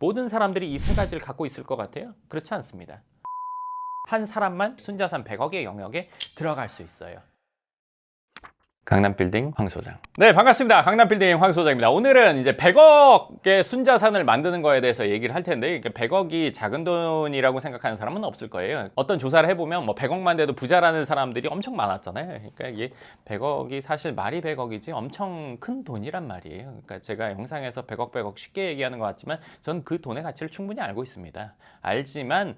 모든 사람들이 이 세 가지를 갖고 있을 것 같아요? 그렇지 않습니다. 한 사람만 순자산 100억의 영역에 들어갈 수 있어요. 강남빌딩 황 소장. 네, 반갑습니다. 강남빌딩 황 소장입니다. 오늘은 이제 100억의 순자산을 만드는 거에 대해서 얘기를 할 텐데, 100억이 작은 돈이라고 생각하는 사람은 없을 거예요. 어떤 조사를 해보면 뭐 100억만 돼도 부자라는 사람들이 엄청 많았잖아요. 그러니까 이게 100억이 사실 말이 100억이지 엄청 큰 돈이란 말이에요. 그러니까 제가 영상에서 100억 쉽게 얘기하는 것 같지만 전 그 돈의 가치를 충분히 알고 있습니다. 알지만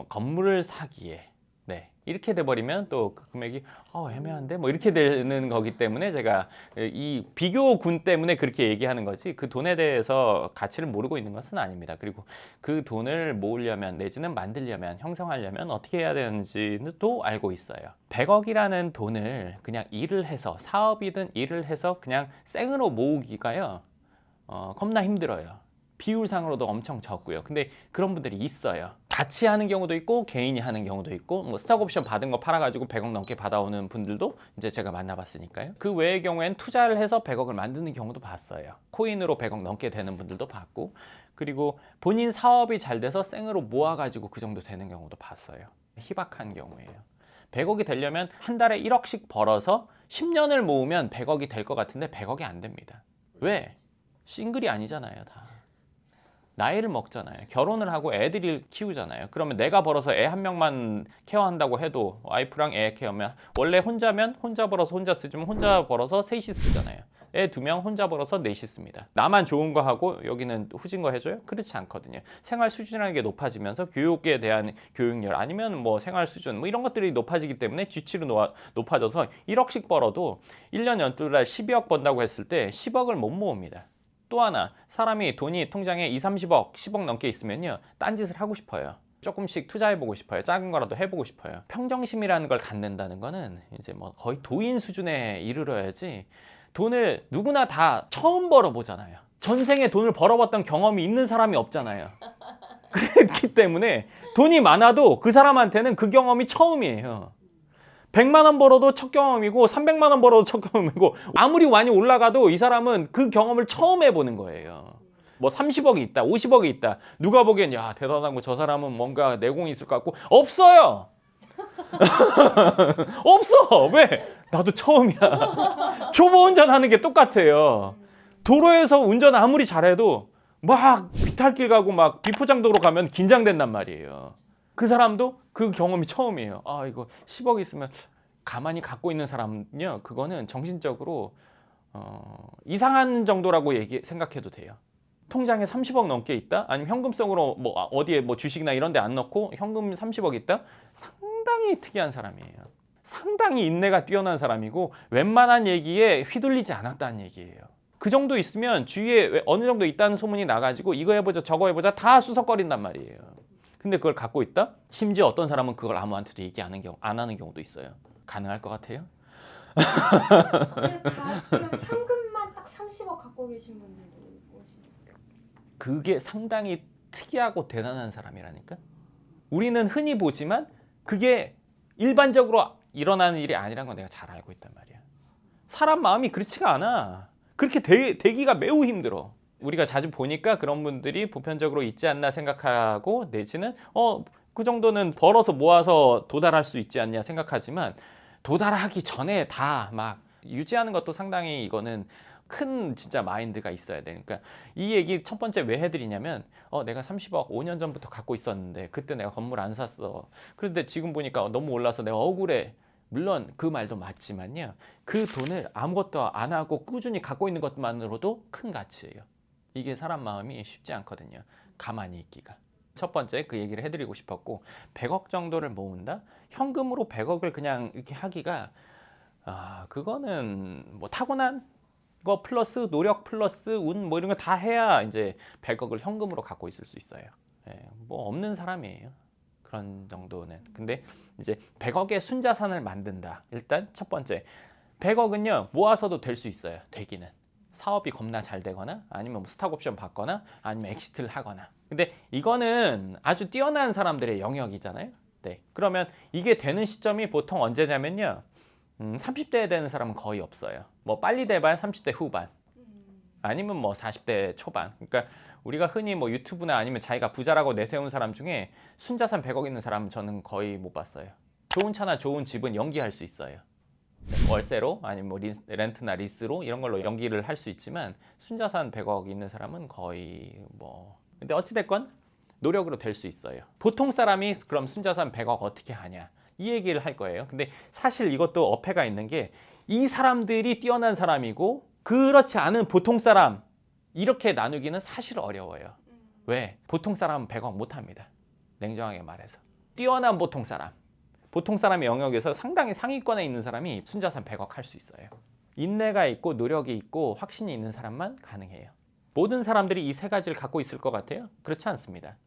건물을 사기에 네, 이렇게 돼버리면 또 그 금액이 애매한데 뭐 이렇게 되는 거기 때문에 제가 이 비교군 때문에 그렇게 얘기하는 거지, 그 돈에 대해서 가치를 모르고 있는 것은 아닙니다. 그리고 그 돈을 모으려면 내지는 만들려면 형성하려면 어떻게 해야 되는지는 또 알고 있어요. 100억이라는 돈을 그냥 일을 해서, 사업이든 일을 해서 그냥 생으로 모으기가요 겁나 힘들어요. 비율상으로도 엄청 적고요. 근데 그런 분들이 있어요. 같이 하는 경우도 있고 개인이 하는 경우도 있고, 뭐 스톡옵션 받은 거 팔아가지고 100억 넘게 받아오는 분들도 이제 제가 만나봤으니까요. 그 외의 경우엔 투자를 해서 100억을 만드는 경우도 봤어요. 코인으로 100억 넘게 되는 분들도 봤고, 그리고 본인 사업이 잘 돼서 생으로 모아가지고 그 정도 되는 경우도 봤어요. 희박한 경우에요. 100억이 되려면 한 달에 1억씩 벌어서 10년을 모으면 100억이 될 것 같은데 100억이 안 됩니다. 왜? 싱글이 아니잖아요, 다. 나이를 먹잖아요. 결혼을 하고 애들을 키우잖아요. 그러면 내가 벌어서 애 한 명만 케어한다고 해도, 와이프랑 애 케어면 원래 혼자면 혼자 벌어서 혼자 쓰지만 혼자 벌어서 셋이 쓰잖아요. 애 2명 혼자 벌어서 넷이 씁니다. 나만 좋은 거 하고 여기는 후진 거 해줘요? 그렇지 않거든요. 생활 수준이라는 게 높아지면서 교육에 대한 교육열, 아니면 뭐 생활 수준 뭐 이런 것들이 높아지기 때문에 지출이 높아져서 1억씩 벌어도 1년 연뚜달 12억 번다고 했을 때 10억을 못 모읍니다. 또 하나, 사람이 돈이 통장에 2, 30억, 10억 넘게 있으면요, 딴짓을 하고 싶어요. 조금씩 투자해보고 싶어요. 작은 거라도 해보고 싶어요. 평정심이라는 걸 갖는다는 거는 이제 뭐 거의 도인 수준에 이르러야지, 돈을 누구나 다 처음 벌어보잖아요. 전생에 돈을 벌어봤던 경험이 있는 사람이 없잖아요. 그렇기 때문에 돈이 많아도 그 사람한테는 그 경험이 처음이에요. 100만 원 벌어도 첫 경험이고 300만 원 벌어도 첫 경험이고, 아무리 많이 올라가도 이 사람은 그 경험을 처음 해보는 거예요. 뭐 30억이 있다, 50억이 있다, 누가 보기엔 야 대단하고 저 사람은 뭔가 내공이 있을 것 같고, 없어요. 없어. 왜? 나도 처음이야. 초보 운전하는 게 똑같아요. 도로에서 운전 아무리 잘해도 막 비탈길 가고 막 비포장도로 가면 긴장된단 말이에요. 그 사람도 그 경험이 처음이에요. 아, 이거 10억 있으면 가만히 갖고 있는 사람은요, 그거는 정신적으로 이상한 정도라고 생각해도 돼요. 통장에 30억 넘게 있다? 아니면 현금성으로 뭐 어디에 뭐 주식이나 이런 데 안 넣고 현금 30억 있다? 상당히 특이한 사람이에요. 상당히 인내가 뛰어난 사람이고 웬만한 얘기에 휘둘리지 않았다는 얘기예요. 그 정도 있으면 주위에 어느 정도 있다는 소문이 나가지고 이거 해보자 저거 해보자 다 수석거린단 말이에요. 근데 그걸 갖고 있다? 심지어 어떤 사람은 그걸 아무한테도 얘기 안 하는 경우도 있어요. 가능할 것 같아요? 그냥 현금만 딱 30억 갖고 계신 분들도 오시죠. 그게 상당히 특이하고 대단한 사람이라니까? 우리는 흔히 보지만 그게 일반적으로 일어나는 일이 아니라는 건 내가 잘 알고 있단 말이야. 사람 마음이 그렇지가 않아. 그렇게 되기가 매우 힘들어. 우리가 자주 보니까 그런 분들이 보편적으로 있지 않나 생각하고, 내지는 그 정도는 벌어서 모아서 도달할 수 있지 않냐 생각하지만, 도달하기 전에 다 막 유지하는 것도 상당히 이거는 큰 진짜 마인드가 있어야 돼. 그러니까 이 얘기 첫 번째 왜 해드리냐면, 내가 30억 5년 전부터 갖고 있었는데 그때 내가 건물 안 샀어. 그런데 지금 보니까 너무 올라서 내가 억울해. 물론 그 말도 맞지만요, 그 돈을 아무것도 안 하고 꾸준히 갖고 있는 것만으로도 큰 가치예요. 이게 사람 마음이 쉽지 않거든요. 가만히 있기가. 첫 번째 그 얘기를 해드리고 싶었고, 100억 정도를 모은다? 현금으로 100억을 그냥 이렇게 하기가, 그거는 뭐 타고난 거 플러스 노력 플러스 운 뭐 이런 거 다 해야 이제 100억을 현금으로 갖고 있을 수 있어요. 뭐 없는 사람이에요. 그런 정도는. 근데 이제 100억의 순자산을 만든다. 일단 첫 번째, 100억은요 모아서도 될 수 있어요. 되기는. 사업이 겁나 잘 되거나, 아니면 뭐 스탁옵션 받거나, 아니면 엑시트를 하거나. 근데 이거는 아주 뛰어난 사람들의 영역이잖아요. 네. 그러면 이게 되는 시점이 보통 언제냐면요, 30대에 되는 사람은 거의 없어요. 뭐 빨리 돼봐야 30대 후반, 아니면 뭐 40대 초반. 그러니까 우리가 흔히 뭐 유튜브나 아니면 자기가 부자라고 내세운 사람 중에 순자산 100억 있는 사람은 저는 거의 못 봤어요. 좋은 차나 좋은 집은 연기할 수 있어요. 월세로 아니면 뭐 렌트나 리스로 이런 걸로 연기를 할 수 있지만 순자산 100억 있는 사람은 거의 뭐 근데 어찌됐건 노력으로 될 수 있어요. 보통 사람이 그럼 순자산 100억 어떻게 하냐 이 얘기를 할 거예요. 근데 사실 이것도 어폐가 있는 게 이 사람들이 뛰어난 사람이고 그렇지 않은 보통 사람 이렇게 나누기는 사실 어려워요. 왜? 보통 사람은 100억 못합니다. 냉정하게 말해서. 뛰어난 보통 사람의 영역에서 상당히 상위권에 있는 사람이 순자산 100억 할 수 있어요. 인내가 있고 노력이 있고 확신이 있는 사람만 가능해요. 모든 사람들이 이 세 가지를 갖고 있을 것 같아요? 그렇지 않습니다.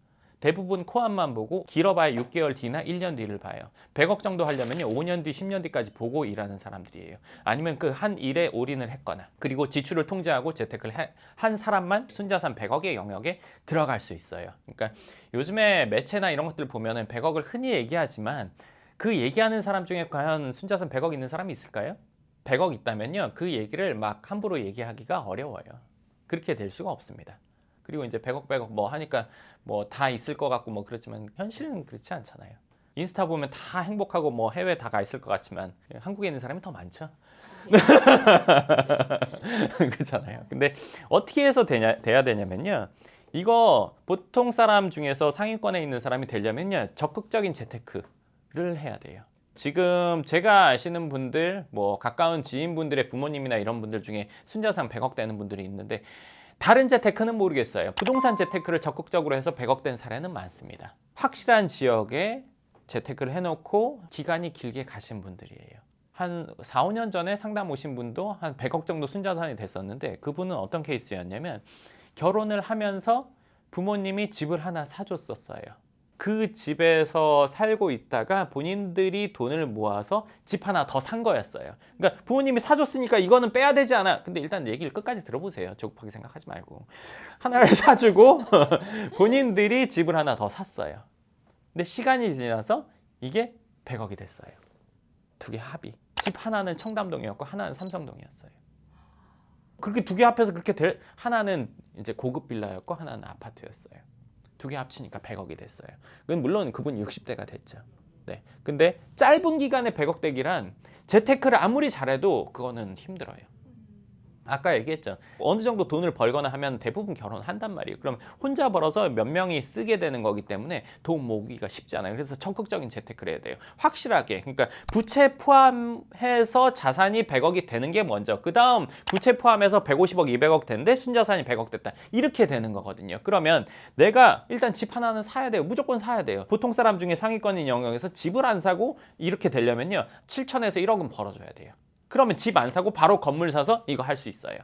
대부분 코앞만 보고 길어봐야 6개월 뒤나 1년 뒤를 봐요. 100억 정도 하려면 5년 뒤, 10년 뒤까지 보고 일하는 사람들이에요. 아니면 그 한 일에 올인을 했거나 그리고 지출을 통제하고 재테크를 한 사람만 순자산 100억의 영역에 들어갈 수 있어요. 그러니까 요즘에 매체나 이런 것들 보면은 100억을 흔히 얘기하지만 그 얘기하는 사람 중에 과연 순자산 100억 있는 사람이 있을까요? 100억 있다면요. 그 얘기를 막 함부로 얘기하기가 어려워요. 그렇게 될 수가 없습니다. 그리고 이제 100억 뭐 하니까 뭐 다 있을 것 같고 뭐 그렇지만 현실은 그렇지 않잖아요. 인스타 보면 다 행복하고 뭐 해외 다 가 있을 것 같지만 한국에 있는 사람이 더 많죠. 그렇잖아요. 근데 어떻게 해서 돼야 되냐면요. 이거 보통 사람 중에서 상위권에 있는 사람이 되려면요. 적극적인 재테크를 해야 돼요. 지금 제가 아시는 분들, 뭐 가까운 지인분들의 부모님이나 이런 분들 중에 순자산 100억 되는 분들이 있는데 다른 재테크는 모르겠어요. 부동산 재테크를 적극적으로 해서 100억 된 사례는 많습니다. 확실한 지역에 재테크를 해놓고 기간이 길게 가신 분들이에요. 한 4, 5년 전에 상담 오신 분도 한 100억 정도 순자산이 됐었는데 그분은 어떤 케이스였냐면 결혼을 하면서 부모님이 집을 하나 사줬었어요. 그 집에서 살고 있다가 본인들이 돈을 모아서 집 하나 더 산 거였어요. 그러니까 부모님이 사줬으니까 이거는 빼야 되지 않아. 근데 일단 얘기를 끝까지 들어보세요. 조급하게 생각하지 말고. 하나를 사주고 본인들이 집을 하나 더 샀어요. 근데 시간이 지나서 이게 100억이 됐어요. 두 개 합이. 집 하나는 청담동이었고 하나는 삼성동이었어요. 그렇게 두 개 합해서 그렇게 하나는 이제 고급 빌라였고 하나는 아파트였어요. 두 개 합치니까 100억이 됐어요. 물론 그분 60대가 됐죠. 네. 근데 짧은 기간에 100억 되기란 재테크를 아무리 잘해도 그거는 힘들어요. 아까 얘기했죠. 어느 정도 돈을 벌거나 하면 대부분 결혼한단 말이에요. 그럼 혼자 벌어서 몇 명이 쓰게 되는 거기 때문에 돈 모으기가 쉽지 않아요. 그래서 적극적인 재테크를 해야 돼요. 확실하게. 그러니까 부채 포함해서 자산이 100억이 되는 게 먼저. 그 다음 부채 포함해서 150억, 200억 되는데 순자산이 100억 됐다. 이렇게 되는 거거든요. 그러면 내가 일단 집 하나는 사야 돼요. 무조건 사야 돼요. 보통 사람 중에 상위권인 영역에서 집을 안 사고 이렇게 되려면요. 7천에서 1억은 벌어줘야 돼요. 그러면 집 안 사고 바로 건물 사서 이거 할 수 있어요.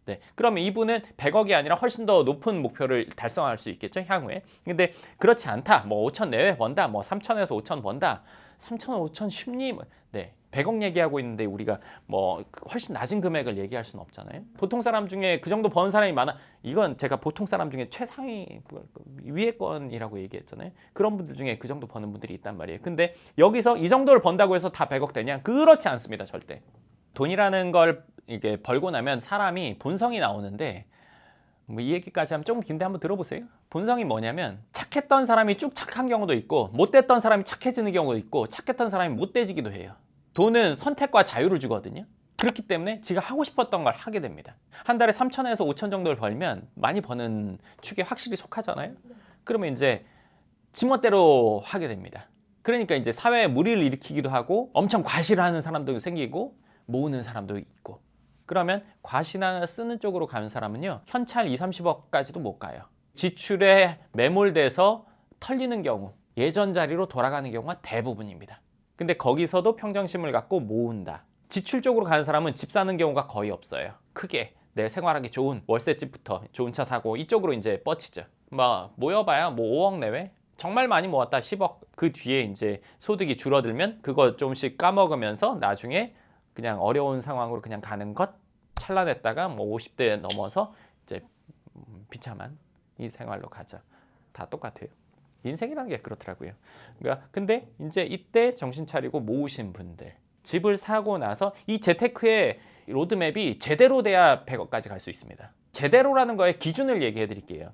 네. 그러면 이분은 100억이 아니라 훨씬 더 높은 목표를 달성할 수 있겠죠, 향후에. 근데 그렇지 않다. 뭐 5천 내외 번다. 뭐 3천에서 5천 번다. 3천, 5천 쉽니? 네. 100억 얘기하고 있는데 우리가 뭐 훨씬 낮은 금액을 얘기할 수는 없잖아요. 보통 사람 중에 그 정도 버는 사람이 많아. 이건 제가 보통 사람 중에 최상위 위에권이라고 얘기했잖아요. 그런 분들 중에 그 정도 버는 분들이 있단 말이에요. 근데 여기서 이 정도를 번다고 해서 다 100억 되냐? 그렇지 않습니다. 절대. 돈이라는 걸 이게 벌고 나면 사람이 본성이 나오는데 뭐 이 얘기까지 하면 조금 긴데 한번 들어보세요. 본성이 뭐냐면 착했던 사람이 쭉 착한 경우도 있고 못됐던 사람이 착해지는 경우도 있고 착했던 사람이 못돼지기도 해요. 돈은 선택과 자유를 주거든요. 그렇기 때문에 지가 하고 싶었던 걸 하게 됩니다. 한 달에 3천에서 5천 정도를 벌면 많이 버는 축에 확실히 속하잖아요. 그러면 이제 지멋대로 하게 됩니다. 그러니까 이제 사회에 무리를 일으키기도 하고 엄청 과시를 하는 사람도 생기고 모으는 사람도 있고 그러면 과시나 쓰는 쪽으로 가는 사람은요 현찰 2, 30억까지도 못 가요. 지출에 매몰돼서 털리는 경우 예전 자리로 돌아가는 경우가 대부분입니다. 근데 거기서도 평정심을 갖고 모은다. 지출 쪽으로 가는 사람은 집 사는 경우가 거의 없어요. 크게 내 생활하기 좋은 월세집부터 좋은 차 사고 이쪽으로 이제 뻗치죠. 뭐 모여봐야 뭐 5억 내외? 정말 많이 모았다 10억. 그 뒤에 이제 소득이 줄어들면 그거 조금씩 까먹으면서 나중에 그냥 어려운 상황으로 그냥 가는 것 찬란했다가 뭐 50대 넘어서 이제 비참한 이 생활로 가죠. 다 똑같아요. 인생이라는 게 그렇더라고요. 그러니까 근데 이제 이때 정신 차리고 모으신 분들 집을 사고 나서 이 재테크의 로드맵이 제대로 돼야 100억까지 갈 수 있습니다. 제대로라는 거에 기준을 얘기해 드릴게요.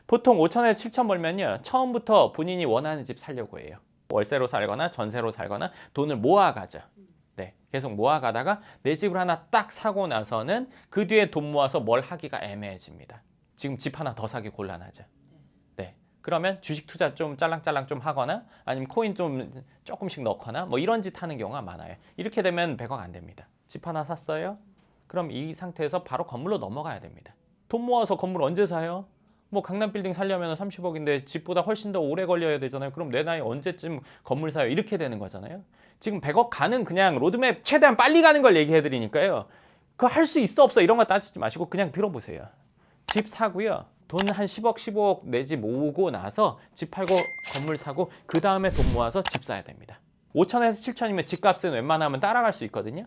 보통 5천에서 7천 벌면요, 처음부터 본인이 원하는 집 살려고 해요. 월세로 살거나 전세로 살거나 돈을 모아가죠. 네, 계속 모아가다가 내 집을 하나 딱 사고 나서는 그 뒤에 돈 모아서 뭘 하기가 애매해집니다. 지금 집 하나 더 사기 곤란하죠. 네, 그러면 주식 투자 좀 짤랑짤랑 좀 하거나 아니면 코인 좀 조금씩 넣거나 뭐 이런 짓 하는 경우가 많아요. 이렇게 되면 100억 안 됩니다. 집 하나 샀어요? 그럼 이 상태에서 바로 건물로 넘어가야 됩니다. 돈 모아서 건물 언제 사요? 뭐 강남 빌딩 살려면 30억인데 집보다 훨씬 더 오래 걸려야 되잖아요. 그럼 내 나이 언제쯤 건물 사요? 이렇게 되는 거잖아요. 지금 100억 가는 그냥 로드맵 최대한 빨리 가는 걸 얘기해 드리니까요. 그거 할 수 있어 없어 이런 거 따지지 마시고 그냥 들어보세요. 집 사고요. 돈 한 10억 15억 내지 모으고 나서 집 팔고 건물 사고 그 다음에 돈 모아서 집 사야 됩니다. 5천에서 7천이면 집값은 웬만하면 따라갈 수 있거든요.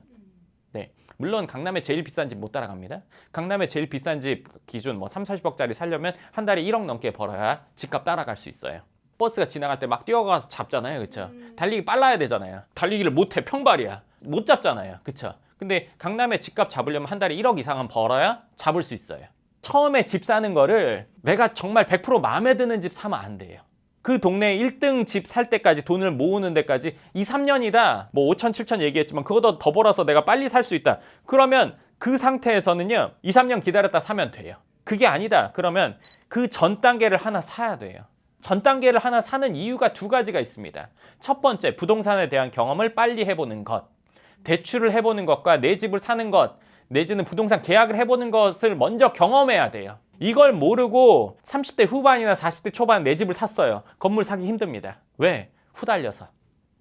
네, 물론 강남에 제일 비싼 집 못 따라갑니다. 강남에 제일 비싼 집 기준 뭐 3, 40억짜리 살려면 한 달에 1억 넘게 벌어야 집값 따라갈 수 있어요. 버스가 지나갈 때 막 뛰어가서 잡잖아요. 그렇죠? 달리기 빨라야 되잖아요. 달리기를 못해. 평발이야. 못 잡잖아요. 그렇죠? 근데 강남에 집값 잡으려면 한 달에 1억 이상은 벌어야 잡을 수 있어요. 처음에 집 사는 거를 내가 정말 100% 마음에 드는 집 사면 안 돼요. 그 동네 1등 집 살 때까지 돈을 모으는 데까지 2, 3년이다. 뭐 5천, 7천 얘기했지만 그거보다 더 벌어서 내가 빨리 살 수 있다. 그러면 그 상태에서는요. 2, 3년 기다렸다 사면 돼요. 그게 아니다. 그러면 그 전 단계를 하나 사야 돼요. 전 단계를 하나 사는 이유가 두 가지가 있습니다. 첫 번째, 부동산에 대한 경험을 빨리 해보는 것. 대출을 해보는 것과 내 집을 사는 것, 내지는 부동산 계약을 해보는 것을 먼저 경험해야 돼요. 이걸 모르고 30대 후반이나 40대 초반 내 집을 샀어요. 건물 사기 힘듭니다. 왜? 후달려서.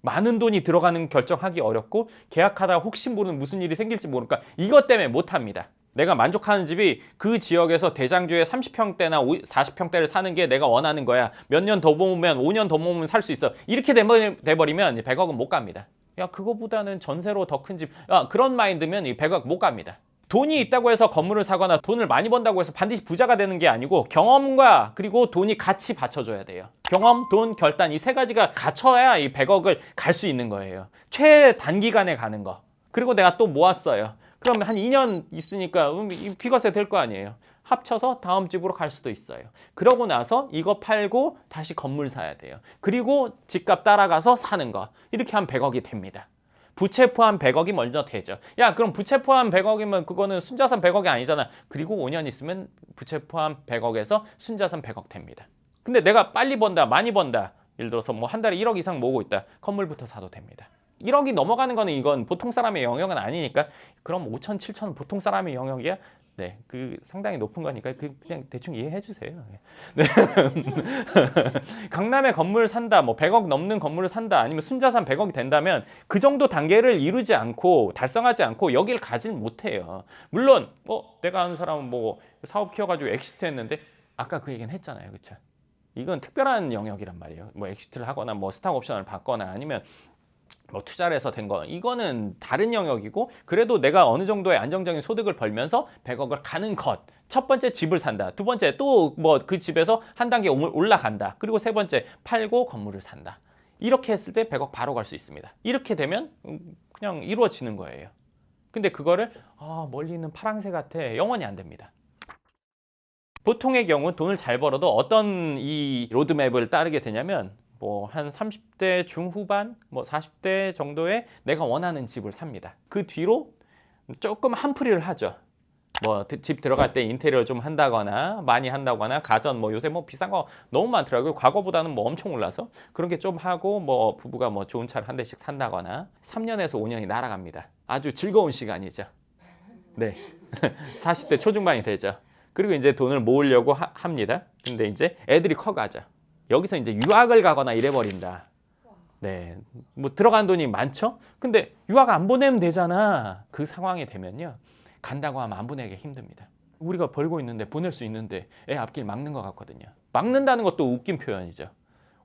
많은 돈이 들어가는 결정하기 어렵고 계약하다가 혹시 모르는 무슨 일이 생길지 모르니까 이것 때문에 못합니다. 내가 만족하는 집이 그 지역에서 대장주에 30평대나 40평대를 사는 게 내가 원하는 거야. 몇 년 더 모으면 5년 더 모으면 살 수 있어. 이렇게 돼버리면 100억은 못 갑니다. 야, 그거보다는 전세로 더 큰 집. 그런 마인드면 이 100억 못 갑니다. 돈이 있다고 해서 건물을 사거나 돈을 많이 번다고 해서 반드시 부자가 되는 게 아니고 경험과 그리고 돈이 같이 받쳐줘야 돼요. 경험, 돈, 결단 이 세 가지가 갖춰야 이 100억을 갈 수 있는 거예요. 최단기간에 가는 거. 그리고 내가 또 모았어요. 그러면 한 2년 있으니까 이 비과세 될 거 아니에요. 합쳐서 다음 집으로 갈 수도 있어요. 그러고 나서 이거 팔고 다시 건물 사야 돼요. 그리고 집값 따라가서 사는 거. 이렇게 하면 100억이 됩니다. 부채 포함 100억이 먼저 되죠. 야, 그럼 부채 포함 100억이면 그거는 순자산 100억이 아니잖아. 그리고 5년 있으면 부채 포함 100억에서 순자산 100억 됩니다. 근데 내가 빨리 번다, 많이 번다. 예를 들어서 뭐 한 달에 1억 이상 모으고 있다. 건물부터 사도 됩니다. 1억이 넘어가는 거는 이건 보통 사람의 영역은 아니니까 그럼 5천, 7천은 보통 사람의 영역이야? 네, 그 상당히 높은 거니까 그냥 대충 이해해 주세요. 네. 강남에 건물 산다, 뭐 100억 넘는 건물을 산다, 아니면 순자산 100억이 된다면 그 정도 단계를 이루지 않고 달성하지 않고 여길 가진 못해요. 물론 내가 아는 사람은 뭐 사업 키워가지고 엑시트 했는데 아까 그 얘기는 했잖아요, 그렇죠? 이건 특별한 영역이란 말이에요. 뭐 엑시트를 하거나 뭐 스탁 옵션을 받거나 아니면 뭐 투자를 해서 된 거 이거는 다른 영역이고 그래도 내가 어느 정도의 안정적인 소득을 벌면서 100억을 가는 것. 첫 번째 집을 산다. 두 번째 또 뭐 그 집에서 한 단계 올라간다. 그리고 세 번째 팔고 건물을 산다. 이렇게 했을 때 100억 바로 갈 수 있습니다. 이렇게 되면 그냥 이루어지는 거예요. 근데 그거를 멀리 있는 파랑새 같아 영원히 안 됩니다. 보통의 경우 돈을 잘 벌어도 어떤 이 로드맵을 따르게 되냐면 뭐 한 30대 중후반, 뭐 40대 정도에 내가 원하는 집을 삽니다. 그 뒤로 조금 한풀이를 하죠. 뭐 집 들어갈 때 인테리어 좀 한다거나 많이 한다거나 가전 뭐 요새 뭐 비싼 거 너무 많더라고요. 과거보다는 뭐 엄청 올라서 그런 게 좀 하고 뭐 부부가 뭐 좋은 차를 한 대씩 산다거나 3년에서 5년이 날아갑니다. 아주 즐거운 시간이죠. 네, 40대 초중반이 되죠. 그리고 이제 돈을 모으려고 합니다. 근데 이제 애들이 커가죠. 여기서 이제 유학을 가거나 이래버린다. 네, 뭐 들어간 돈이 많죠? 근데 유학 안 보내면 되잖아. 그 상황이 되면요. 간다고 하면 안 보내기 힘듭니다. 우리가 벌고 있는데 보낼 수 있는데 애 앞길 막는 것 같거든요. 막는다는 것도 웃긴 표현이죠.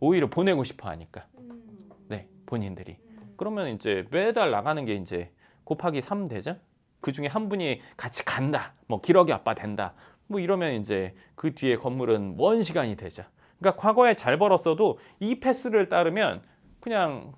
오히려 보내고 싶어 하니까. 네, 본인들이. 그러면 이제 매달 나가는 게 이제 곱하기 3 되죠? 그 중에 한 분이 같이 간다. 뭐 기러기 아빠 된다. 뭐 이러면 이제 그 뒤에 건물은 먼 시간이 되죠. 그러니까 과거에 잘 벌었어도 이 패스를 따르면 그냥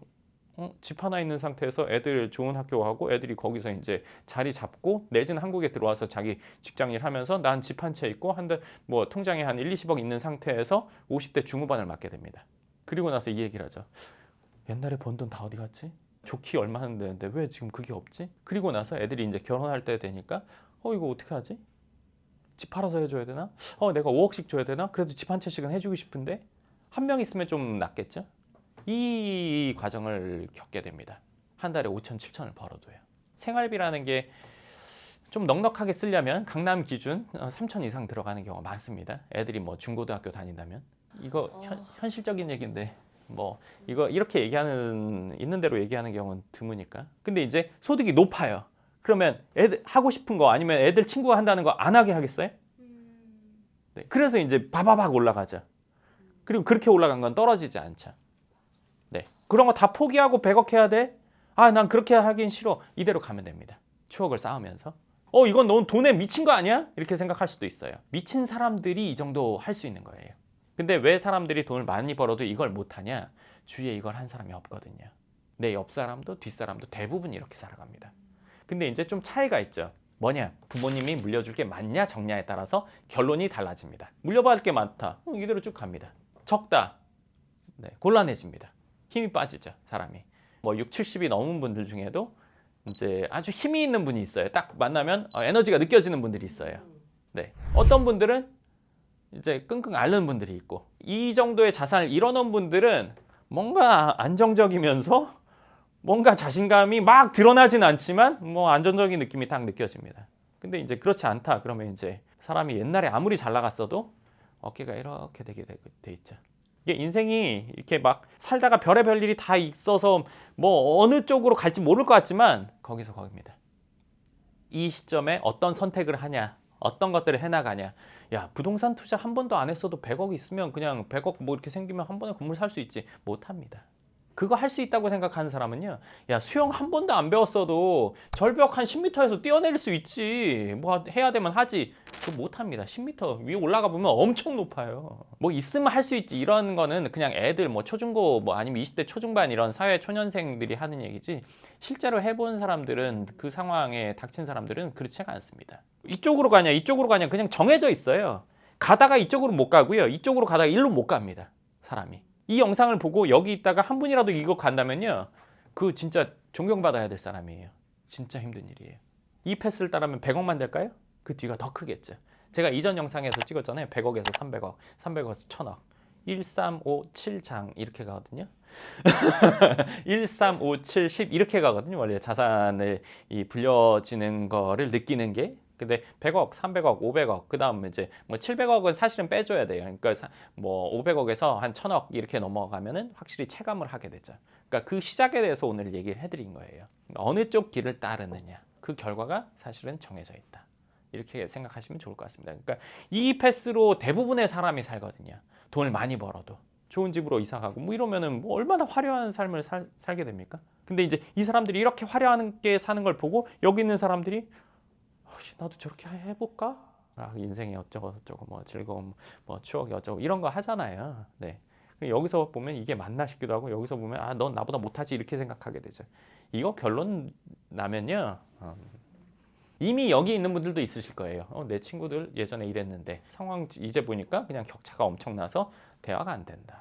집 하나 있는 상태에서 애들 좋은 학교 가고 애들이 거기서 이제 자리 잡고 내지는 한국에 들어와서 자기 직장일 하면서 난 집 한 채 있고 한데 뭐 통장에 한 1, 20억 있는 상태에서 50대 중후반을 맞게 됩니다. 그리고 나서 이 얘기를 하죠. 옛날에 번 돈 다 어디 갔지? 좋기 얼마 안 되는데 왜 지금 그게 없지? 그리고 나서 애들이 이제 결혼할 때 되니까 이거 어떻게 하지? 집 팔아서 해줘야 되나? 내가 5억씩 줘야 되나? 그래도 집 한 채씩은 해주고 싶은데 한 명 있으면 좀 낫겠죠? 이 과정을 겪게 됩니다. 한 달에 5천, 7천을 벌어도요. 생활비라는 게 좀 넉넉하게 쓰려면 강남 기준 3천 이상 들어가는 경우가 많습니다. 애들이 뭐 중고등학교 다닌다면. 이거 현실적인 얘기인데 뭐 이거 이렇게 있는 대로 얘기하는 경우는 드무니까. 근데 이제 소득이 높아요. 그러면 애들 하고 싶은 거 아니면 애들 친구가 한다는 거 안 하게 하겠어요? 네, 그래서 이제 바바박 올라가죠. 그리고 그렇게 올라간 건 떨어지지 않죠. 네, 그런 거 다 포기하고 100억 해야 돼? 난 그렇게 하긴 싫어. 이대로 가면 됩니다. 추억을 쌓으면서. 이건 넌 돈에 미친 거 아니야? 이렇게 생각할 수도 있어요. 미친 사람들이 이 정도 할 수 있는 거예요. 근데 왜 사람들이 돈을 많이 벌어도 이걸 못하냐? 주위에 이걸 한 사람이 없거든요. 내 옆 사람도 뒷 사람도 대부분 이렇게 살아갑니다. 근데 이제 좀 차이가 있죠. 뭐냐? 부모님이 물려줄 게 많냐 적냐에 따라서 결론이 달라집니다. 물려받을 게 많다. 이대로 쭉 갑니다. 적다. 네, 곤란해집니다. 힘이 빠지죠, 사람이. 뭐 6, 70이 넘은 분들 중에도 이제 아주 힘이 있는 분이 있어요. 딱 만나면 에너지가 느껴지는 분들이 있어요. 네. 어떤 분들은 이제 끙끙 앓는 분들이 있고, 이 정도의 자산을 잃어놓은 분들은 뭔가 안정적이면서 뭔가 자신감이 막 드러나진 않지만 뭐 안정적인 느낌이 딱 느껴집니다. 근데 이제 그렇지 않다 그러면 이제 사람이 옛날에 아무리 잘 나갔어도 어깨가 이렇게 되게 돼 있죠. 이게 인생이 이렇게 막 살다가 별의별 일이 다 있어서 뭐 어느 쪽으로 갈지 모를 것 같지만 거기서 거기입니다. 이 시점에 어떤 선택을 하냐, 어떤 것들을 해나가냐. 야, 부동산 투자 한 번도 안 했어도 100억 있으면 그냥 100억 뭐 이렇게 생기면 한 번에 건물 살 수 있지. 못합니다. 그거 할 수 있다고 생각하는 사람은요, 야, 수영 한 번도 안 배웠어도 절벽 한 10m에서 뛰어내릴 수 있지. 뭐 해야 되면 하지. 그거 못합니다. 10m 위에 올라가 보면 엄청 높아요. 뭐 있으면 할 수 있지. 이런 거는 그냥 애들 뭐 초중고 뭐 아니면 20대 초중반 이런 사회 초년생들이 하는 얘기지, 실제로 해본 사람들은, 그 상황에 닥친 사람들은 그렇지가 않습니다. 이쪽으로 가냐 이쪽으로 가냐 그냥 정해져 있어요. 가다가 이쪽으로 못 가고요, 이쪽으로 가다가 일로 못 갑니다, 사람이. 이 영상을 보고 여기 있다가 한 분이라도 이거 간다면요, 그 진짜 존경받아야 될 사람이에요. 진짜 힘든 일이에요. 이 패스를 따르면 100억만 될까요? 그 뒤가 더 크겠죠. 제가 이전 영상에서 찍었잖아요. 100억에서 300억, 300억에서 1000억. 1357장 이렇게 가거든요. 1357 10 이렇게 가거든요. 원래 자산을 불려지는 거를 느끼는 게. 근데 100억, 300억, 500억, 그 다음에 이제 뭐 700억은 사실은 빼줘야 돼요. 그러니까 뭐 500억에서 한 1000억 이렇게 넘어가면은 확실히 체감을 하게 되죠. 그러니까 그 시작에 대해서 오늘 얘기를 해드린 거예요. 어느 쪽 길을 따르느냐, 그 결과가 사실은 정해져 있다. 이렇게 생각하시면 좋을 것 같습니다. 그러니까 이 패스로 대부분의 사람이 살거든요. 돈을 많이 벌어도. 좋은 집으로 이사 가고 뭐 이러면은 뭐 얼마나 화려한 삶을 살게 됩니까? 근데 이제 이 사람들이 이렇게 화려하게 사는 걸 보고 여기 있는 사람들이 나도 저렇게 해볼까? 인생이 어쩌고 저쩌고 뭐 즐거움 뭐 추억이 어쩌고 이런 거 하잖아요. 네. 여기서 보면 이게 맞나 싶기도 하고, 여기서 보면 넌 나보다 못하지 이렇게 생각하게 되죠. 이거 결론 나면요, 이미 여기 있는 분들도 있으실 거예요. 내 친구들 예전에 이랬는데 상황 이제 보니까 그냥 격차가 엄청나서 대화가 안 된다.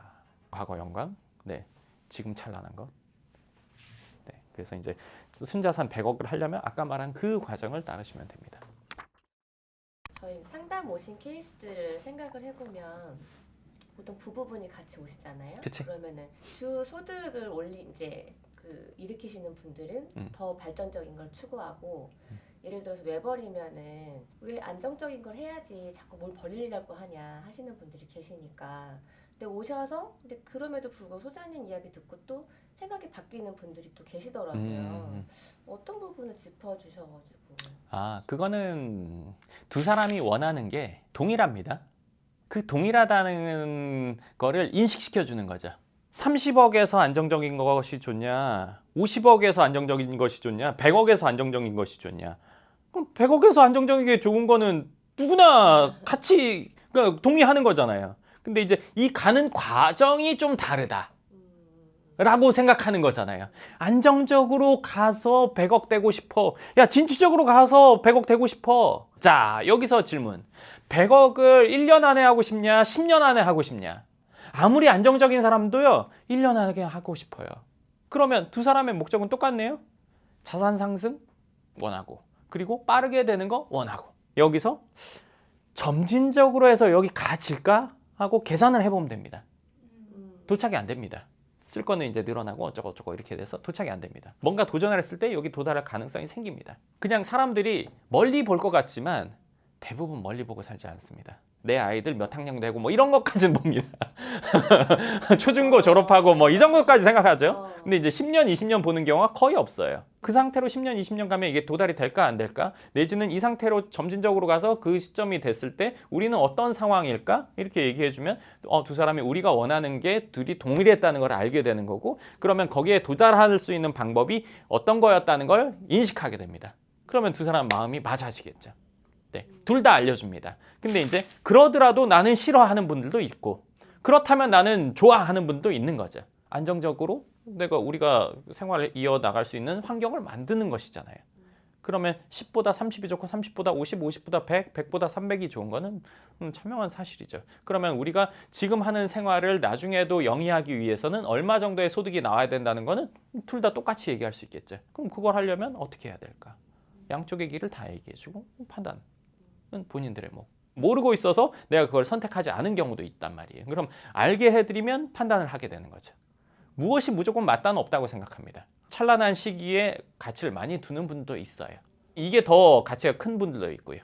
과거 영광, 네, 지금 찬란한 것. 네, 그래서 이제 순자산 100억을 하려면 아까 말한 그 과정을 따르시면 됩니다. 저희 상담 오신 케이스들을 생각을 해보면 보통 부부분이 같이 오시잖아요. 그치. 그러면은 주 소득을 일으키시는 분들은 더 발전적인 걸 추구하고, 예를 들어서 외벌이면은 왜 안정적인 걸 해야지 자꾸 뭘 벌리려고 하냐 하시는 분들이 계시니까. 근데 오셔서 근데 그럼에도 불구하고 소장님 이야기 듣고 또 생각이 바뀌는 분들이 또 계시더라고요. 어떤 부분을 짚어주셔가지고. 그거는 두 사람이 원하는 게 동일합니다. 그 동일하다는 거를 인식시켜 주는 거죠. 30억에서 안정적인 것이 좋냐, 50억에서 안정적인 것이 좋냐, 100억에서 안정적인 것이 좋냐. 그럼 100억에서 안정적인 게 좋은 거는 누구나 같이 동의하는 거잖아요. 근데 이제 이 가는 과정이 좀 다르다. 라고 생각하는 거잖아요. 안정적으로 가서 100억 되고 싶어. 야, 진취적으로 가서 100억 되고 싶어. 자, 여기서 질문. 100억을 1년 안에 하고 싶냐? 10년 안에 하고 싶냐? 아무리 안정적인 사람도요, 1년 안에 하고 싶어요. 그러면 두 사람의 목적은 똑같네요. 자산 상승 원하고, 그리고 빠르게 되는 거 원하고. 여기서 점진적으로 해서 여기 가질까? 하고 계산을 해보면 됩니다. 도착이 안 됩니다. 쓸 거는 이제 늘어나고 어쩌고 이렇게 돼서 도착이 안 됩니다. 뭔가 도전을 했을 때 여기 도달할 가능성이 생깁니다. 그냥 사람들이 멀리 볼 것 같지만 대부분 멀리 보고 살지 않습니다. 내 아이들 몇 학년 되고 뭐 이런 것까지는 봅니다. 초중고 졸업하고 뭐 이 정도까지 생각하죠. 근데 이제 10년, 20년 보는 경우가 거의 없어요. 그 상태로 10년, 20년 가면 이게 도달이 될까 안 될까? 내지는 이 상태로 점진적으로 가서 그 시점이 됐을 때 우리는 어떤 상황일까? 이렇게 얘기해주면 두 사람이 우리가 원하는 게 둘이 동일했다는 걸 알게 되는 거고, 그러면 거기에 도달할 수 있는 방법이 어떤 거였다는 걸 인식하게 됩니다. 그러면 두 사람 마음이 맞아지겠죠. 네, 둘 다 알려줍니다. 근데 이제 그러더라도 나는 싫어하는 분들도 있고, 그렇다면 나는 좋아하는 분도 있는 거죠. 안정적으로 우리가 생활을 이어나갈 수 있는 환경을 만드는 것이잖아요. 그러면 10보다 30이 좋고 30보다 50, 50보다 100, 100보다 300이 좋은 거는 천명한 사실이죠. 그러면 우리가 지금 하는 생활을 나중에도 영위하기 위해서는 얼마 정도의 소득이 나와야 된다는 거는 둘 다 똑같이 얘기할 수 있겠죠. 그럼 그걸 하려면 어떻게 해야 될까? 양쪽의 길을 다 얘기해주고 판단은 본인들의 모르고 있어서 내가 그걸 선택하지 않은 경우도 있단 말이에요. 그럼 알게 해드리면 판단을 하게 되는 거죠. 무엇이 무조건 맞다는 없다고 생각합니다. 찬란한 시기에 가치를 많이 두는 분도 있어요. 이게 더 가치가 큰 분들도 있고요.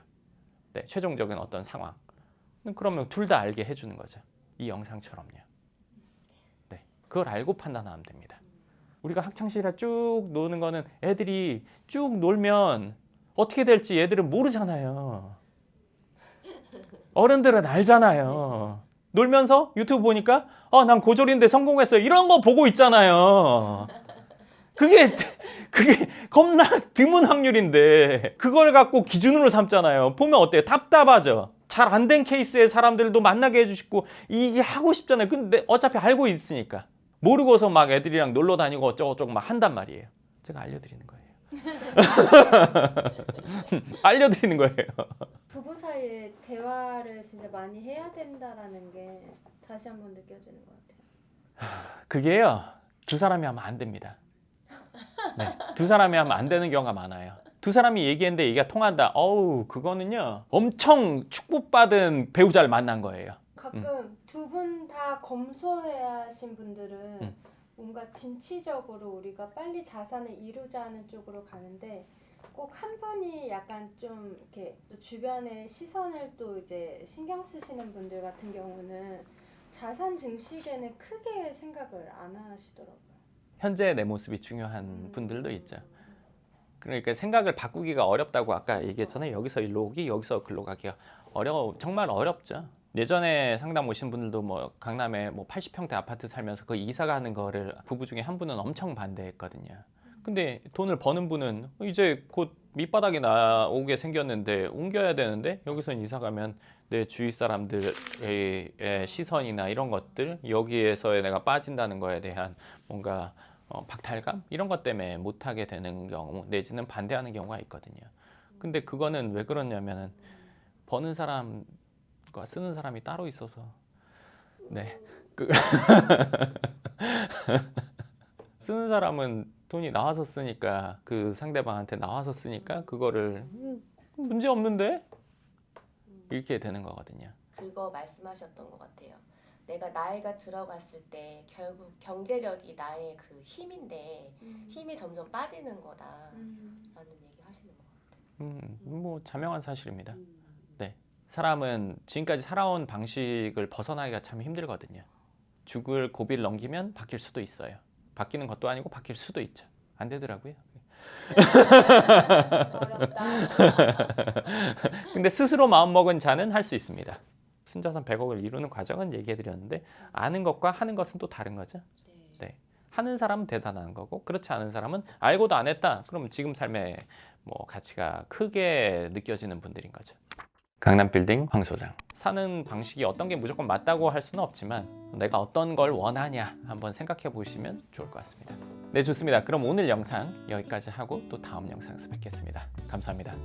네, 최종적인 어떤 상황. 그러면 둘 다 알게 해주는 거죠. 이 영상처럼요. 네, 그걸 알고 판단하면 됩니다. 우리가 학창시절에 쭉 노는 거는 애들이 쭉 놀면 어떻게 될지 얘들은 모르잖아요. 어른들은 알잖아요. 놀면서 유튜브 보니까 난 고졸인데 성공했어요. 이런 거 보고 있잖아요. 그게 겁나 드문 확률인데 그걸 갖고 기준으로 삼잖아요. 보면 어때요? 답답하죠. 잘 안 된 케이스의 사람들도 만나게 해주시고 이게 하고 싶잖아요. 근데 어차피 알고 있으니까. 모르고서 막 애들이랑 놀러 다니고 어쩌고저쩌고 막 한단 말이에요. 제가 알려드리는 거예요. 알려드리는 거예요. 부부 사이에 대화를 진짜 많이 해야 된다라는 게 다시 한번 느껴지는 것 같아요. 그게요, 두 사람이 하면 안 됩니다. 네, 두 사람이 하면 안 되는 경우가 많아요. 두 사람이 얘기했는데 얘기가 통한다. 그거는요 엄청 축복받은 배우자를 만난 거예요. 가끔 두 분 다 검소해야 하신 분들은 뭔가 진취적으로 우리가 빨리 자산을 이루자는 쪽으로 가는데 꼭 한 분이 약간 좀 이렇게 또 주변의 시선을 또 이제 신경 쓰시는 분들 같은 경우는 자산 증식에는 크게 생각을 안 하시더라고요. 현재의 내 모습이 중요한 분들도 있죠. 그러니까 생각을 바꾸기가 어렵다고 아까 얘기했잖아요. 여기서 일로 오기, 여기서 글로 가기가 정말 어렵죠. 예전에 상담 오신 분들도 강남에 80평대 아파트 살면서 그 이사 가는 거를 부부 중에 한 분은 엄청 반대했거든요. 근데 돈을 버는 분은 이제 곧 밑바닥이 나오게 생겼는데 옮겨야 되는데 여기서 이사 가면 내 주위 사람들의 시선이나 이런 것들, 여기에서 내가 빠진다는 거에 대한 뭔가 박탈감? 이런 것 때문에 못하게 되는 경우 내지는 반대하는 경우가 있거든요. 근데 그거는 왜 그러냐면 버는 사람과 쓰는 사람이 따로 있어서 네. 쓰는 사람은 돈이 나와서 쓰니까 그 상대방한테 나와서 쓰니까 그거를 문제 없는데? 이렇게 되는 거거든요. 그거 말씀하셨던 것 같아요. 내가 나이가 들어갔을 때 결국 경제력이 나의 그 힘인데 힘이 점점 빠지는 거다라는 얘기 하시는 것 같아요. 자명한 사실입니다. 네, 사람은 지금까지 살아온 방식을 벗어나기가 참 힘들거든요. 죽을 고비를 넘기면 바뀔 수도 있어요. 바뀌는 것도 아니고 바뀔 수도 있죠. 안 되더라고요. 어렵다. 근데 스스로 마음먹은 자는 할 수 있습니다. 순자산 100억을 이루는 과정은 얘기해드렸는데 아는 것과 하는 것은 또 다른 거죠. 네. 하는 사람은 대단한 거고 그렇지 않은 사람은 알고도 안 했다. 그럼 지금 삶의 가치가 크게 느껴지는 분들인 거죠. 강남빌딩 황 소장. 사는 방식이 어떤 게 무조건 맞다고 할 수는 없지만 내가 어떤 걸 원하냐 한번 생각해 보시면 좋을 것 같습니다. 네, 좋습니다. 그럼 오늘 영상 여기까지 하고 또 다음 영상에서 뵙겠습니다. 감사합니다.